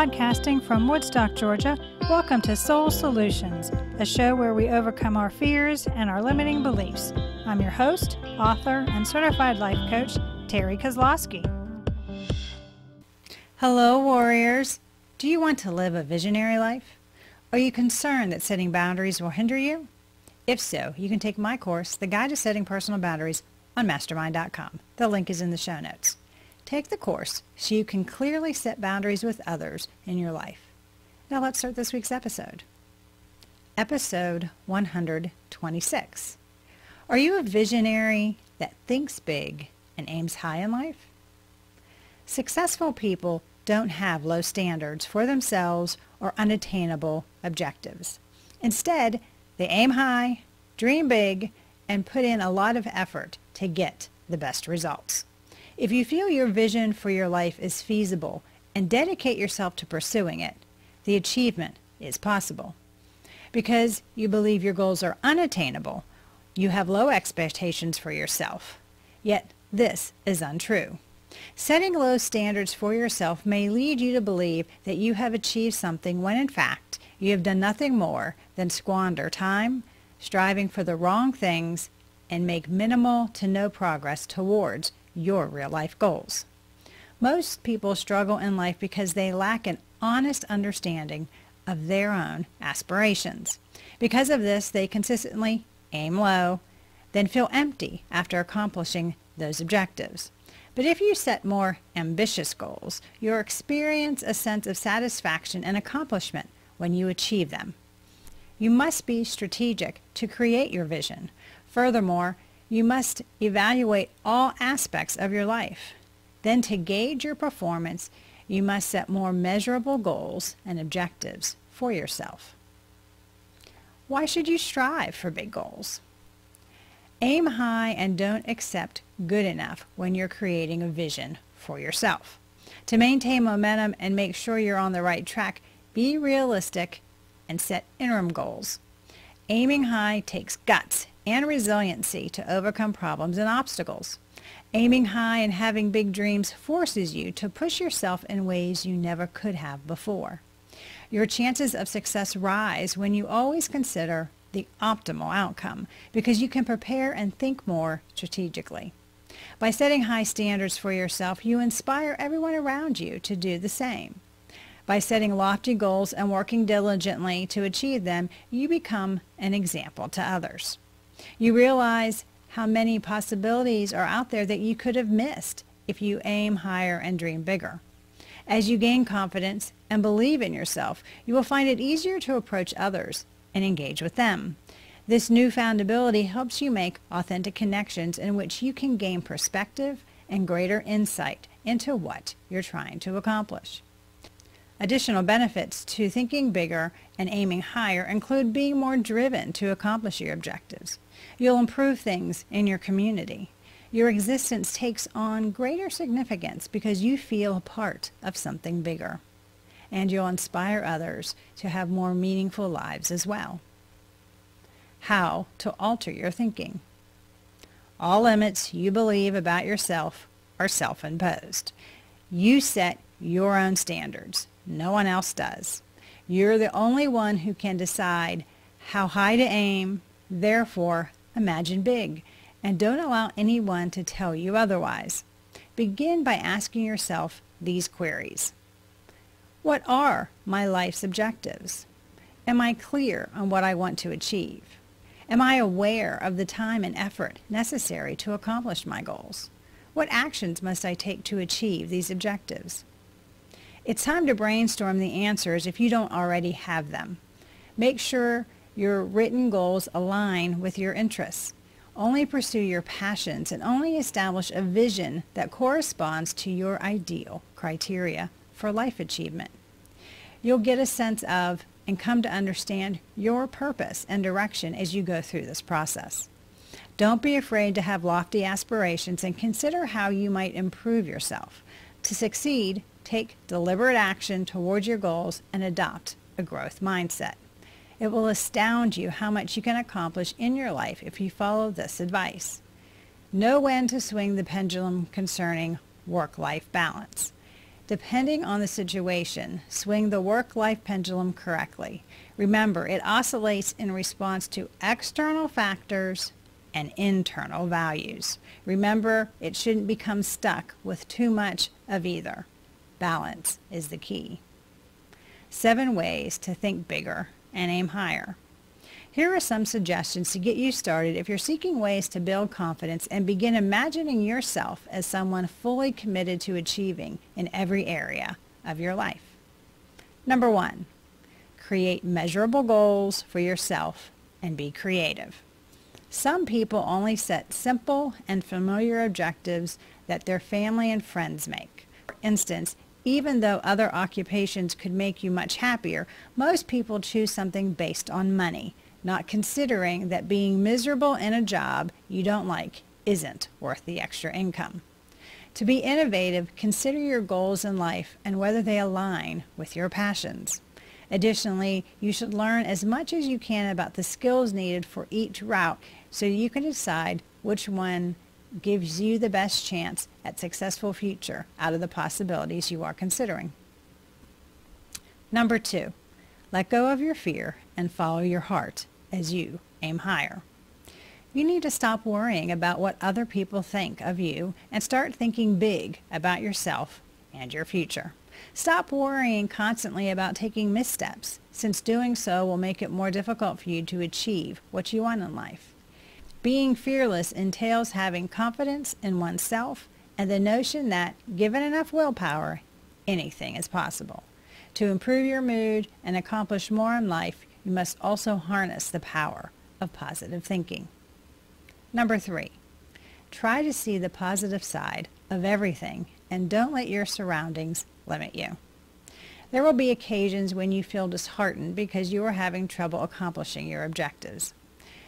Podcasting from Woodstock, Georgia, welcome to Soul Solutions, a show where we overcome our fears and our limiting beliefs. I'm your host, author, and certified life coach, Terry Kozlowski. Hello, warriors. Do you want to live a visionary life? Are you concerned that setting boundaries will hinder you? If so, you can take my course, The Guide to Setting Personal Boundaries, on mastermind.com. The link is in the show notes. Take the course so you can clearly set boundaries with others in your life. Now let's start this week's episode. Episode 126. Are you a visionary that thinks big and aims high in life? Successful people don't have low standards for themselves or unattainable objectives. Instead, they aim high, dream big, and put in a lot of effort to get the best results. If you feel your vision for your life is feasible and dedicate yourself to pursuing it, the achievement is possible. Because you believe your goals are unattainable, you have low expectations for yourself. Yet this is untrue. Setting low standards for yourself may lead you to believe that you have achieved something when in fact you have done nothing more than squander time, striving for the wrong things, and make minimal to no progress towards your real-life goals. Most people struggle in life because they lack an honest understanding of their own aspirations. Because of this, they consistently aim low, then feel empty after accomplishing those objectives. But if you set more ambitious goals, you'll experience a sense of satisfaction and accomplishment when you achieve them. You must be strategic to create your vision. Furthermore, you must evaluate all aspects of your life. Then to gauge your performance, you must set more measurable goals and objectives for yourself. Why should you strive for big goals? Aim high and don't accept good enough when you're creating a vision for yourself. To maintain momentum and make sure you're on the right track, be realistic and set interim goals. Aiming high takes guts and resiliency to overcome problems and obstacles. Aiming high and having big dreams forces you to push yourself in ways you never could have before. Your chances of success rise when you always consider the optimal outcome because you can prepare and think more strategically. By setting high standards for yourself, you inspire everyone around you to do the same. By setting lofty goals and working diligently to achieve them, you become an example to others. You realize how many possibilities are out there that you could have missed if you aim higher and dream bigger. As you gain confidence and believe in yourself, you will find it easier to approach others and engage with them. This newfound ability helps you make authentic connections in which you can gain perspective and greater insight into what you're trying to accomplish. Additional benefits to thinking bigger and aiming higher include being more driven to accomplish your objectives. You'll improve things in your community. Your existence takes on greater significance because you feel a part of something bigger. And you'll inspire others to have more meaningful lives as well. How to alter your thinking. All limits you believe about yourself are self-imposed. You set your own standards. No one else does. You're the only one who can decide how high to aim. Therefore, imagine big, and don't allow anyone to tell you otherwise. Begin by asking yourself these queries. What are my life's objectives? Am I clear on what I want to achieve? Am I aware of the time and effort necessary to accomplish my goals? What actions must I take to achieve these objectives? It's time to brainstorm the answers if you don't already have them. Make sure your written goals align with your interests. Only pursue your passions and only establish a vision that corresponds to your ideal criteria for life achievement. You'll get a sense of and come to understand your purpose and direction as you go through this process. Don't be afraid to have lofty aspirations and consider how you might improve yourself. To succeed, take deliberate action towards your goals and adopt a growth mindset. It will astound you how much you can accomplish in your life if you follow this advice. Know when to swing the pendulum concerning work-life balance. Depending on the situation, swing the work-life pendulum correctly. Remember, it oscillates in response to external factors and internal values. Remember, it shouldn't become stuck with too much of either. Balance is the key. 7 ways to think bigger and aim higher. Here are some suggestions to get you started if you're seeking ways to build confidence and begin imagining yourself as someone fully committed to achieving in every area of your life. Number 1, create measurable goals for yourself and be creative. Some people only set simple and familiar objectives that their family and friends make. For instance, even though other occupations could make you much happier, most people choose something based on money, not considering that being miserable in a job you don't like isn't worth the extra income. To be innovative, consider your goals in life and whether they align with your passions. Additionally, you should learn as much as you can about the skills needed for each route so you can decide which one gives you the best chance at successful future out of the possibilities you are considering. Number 2, let go of your fear and follow your heart as you aim higher. You need to stop worrying about what other people think of you and start thinking big about yourself and your future. Stop worrying constantly about taking missteps, since doing so will make it more difficult for you to achieve what you want in life. Being fearless entails having confidence in oneself and the notion that, given enough willpower, anything is possible. To improve your mood and accomplish more in life, you must also harness the power of positive thinking. Number 3, try to see the positive side of everything and don't let your surroundings limit you. There will be occasions when you feel disheartened because you are having trouble accomplishing your objectives.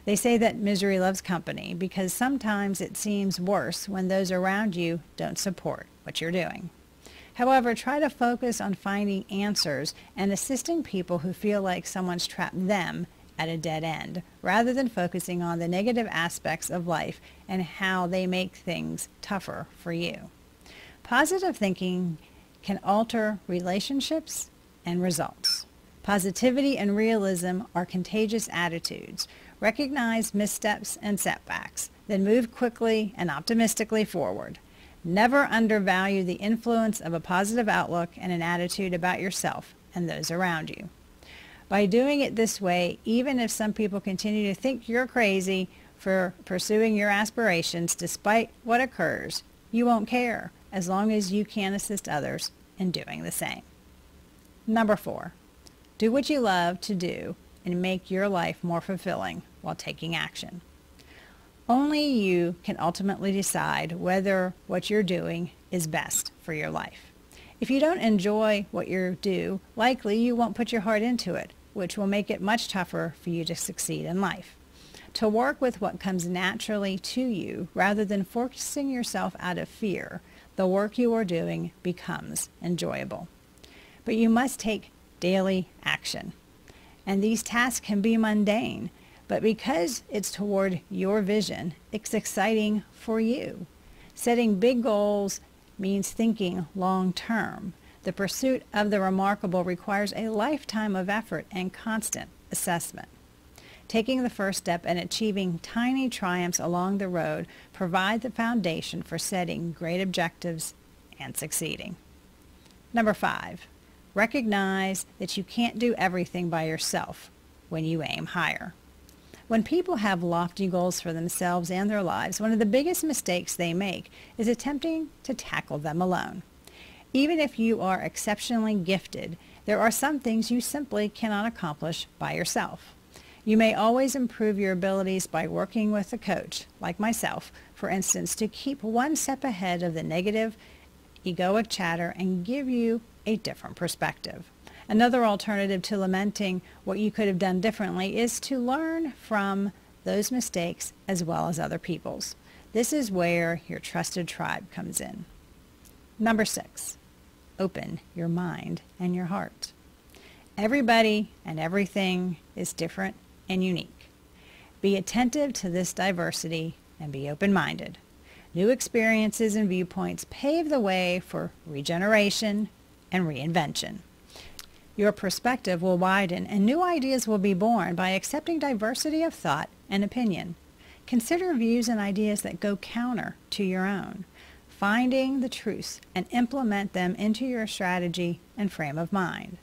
They say that misery loves company because sometimes it seems worse when those around you don't support what you're doing. However, try to focus on finding answers and assisting people who feel like someone's trapped them at a dead end, rather than focusing on the negative aspects of life and how they make things tougher for you. Positive thinking can alter relationships and results. Positivity and realism are contagious attitudes. Recognize missteps and setbacks, then move quickly and optimistically forward. Never undervalue the influence of a positive outlook and an attitude about yourself and those around you. By doing it this way, even if some people continue to think you're crazy for pursuing your aspirations despite what occurs, you won't care as long as you can assist others in doing the same. Number 4, do what you love to do and make your life more fulfilling while taking action. Only you can ultimately decide whether what you're doing is best for your life. If you don't enjoy what you do, likely you won't put your heart into it, which will make it much tougher for you to succeed in life. To work with what comes naturally to you rather than forcing yourself out of fear, the work you are doing becomes enjoyable. But you must take daily action. And these tasks can be mundane, but because it's toward your vision, it's exciting for you. Setting big goals means thinking long term. The pursuit of the remarkable requires a lifetime of effort and constant assessment. Taking the first step and achieving tiny triumphs along the road provide the foundation for setting great objectives and succeeding. Number 5, recognize that you can't do everything by yourself when you aim higher. When people have lofty goals for themselves and their lives, one of the biggest mistakes they make is attempting to tackle them alone. Even if you are exceptionally gifted, there are some things you simply cannot accomplish by yourself. You may always improve your abilities by working with a coach, like myself, for instance, to keep one step ahead of the negative, egoic chatter and give you a different perspective. Another alternative to lamenting what you could have done differently is to learn from those mistakes as well as other people's. This is where your trusted tribe comes in. Number 6, open your mind and your heart. Everybody and everything is different and unique. Be attentive to this diversity and be open-minded. New experiences and viewpoints pave the way for regeneration and reinvention. Your perspective will widen and new ideas will be born by accepting diversity of thought and opinion. Consider views and ideas that go counter to your own, finding the truths and implement them into your strategy and frame of mind.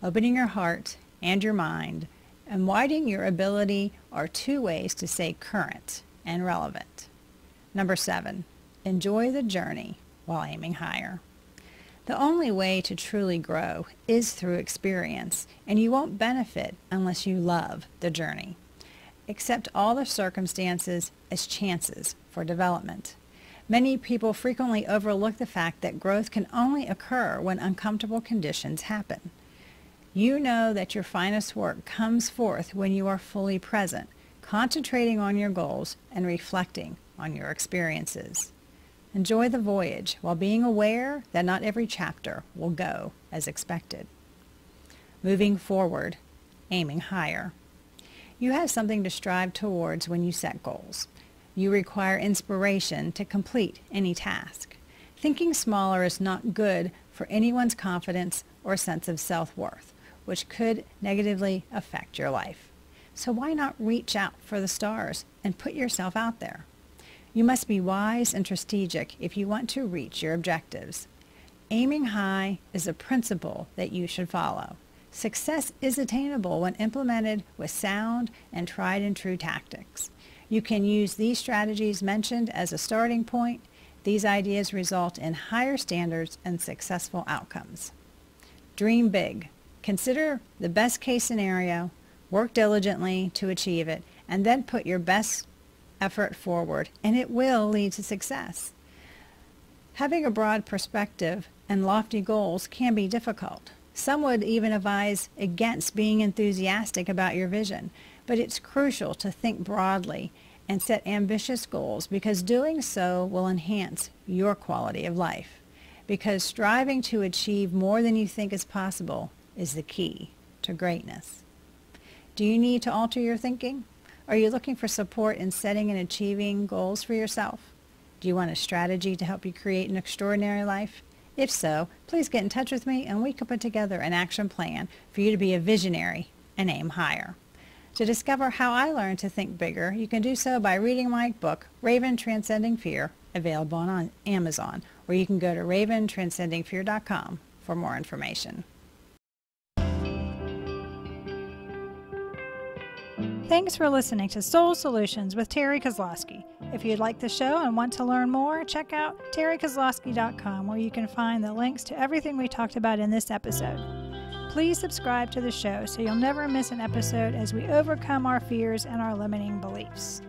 Opening your heart and your mind and widening your ability are two ways to stay current and relevant. Number 7, enjoy the journey while aiming higher. The only way to truly grow is through experience, and you won't benefit unless you love the journey. Accept all the circumstances as chances for development. Many people frequently overlook the fact that growth can only occur when uncomfortable conditions happen. You know that your finest work comes forth when you are fully present, concentrating on your goals and reflecting on your experiences. Enjoy the voyage while being aware that not every chapter will go as expected. Moving forward, aiming higher. You have something to strive towards when you set goals. You require inspiration to complete any task. Thinking smaller is not good for anyone's confidence or sense of self-worth, which could negatively affect your life. So why not reach out for the stars and put yourself out there? You must be wise and strategic if you want to reach your objectives. Aiming high is a principle that you should follow. Success is attainable when implemented with sound and tried and true tactics. You can use these strategies mentioned as a starting point. These ideas result in higher standards and successful outcomes. Dream big. Consider the best case scenario, work diligently to achieve it, and then put your best effort forward, and it will lead to success. Having a broad perspective and lofty goals can be difficult. Some would even advise against being enthusiastic about your vision, but it's crucial to think broadly and set ambitious goals because doing so will enhance your quality of life. Because striving to achieve more than you think is possible is the key to greatness. Do you need to alter your thinking? Are you looking for support in setting and achieving goals for yourself? Do you want a strategy to help you create an extraordinary life? If so, please get in touch with me and we can put together an action plan for you to be a visionary and aim higher. To discover how I learned to think bigger, you can do so by reading my book, Raven Transcending Fear, available on Amazon, or you can go to raventranscendingfear.com for more information. Thanks for listening to Soul Solutions with Terry Kozlowski. If you'd like the show and want to learn more, check out terrykozlowski.com where you can find the links to everything we talked about in this episode. Please subscribe to the show so you'll never miss an episode as we overcome our fears and our limiting beliefs.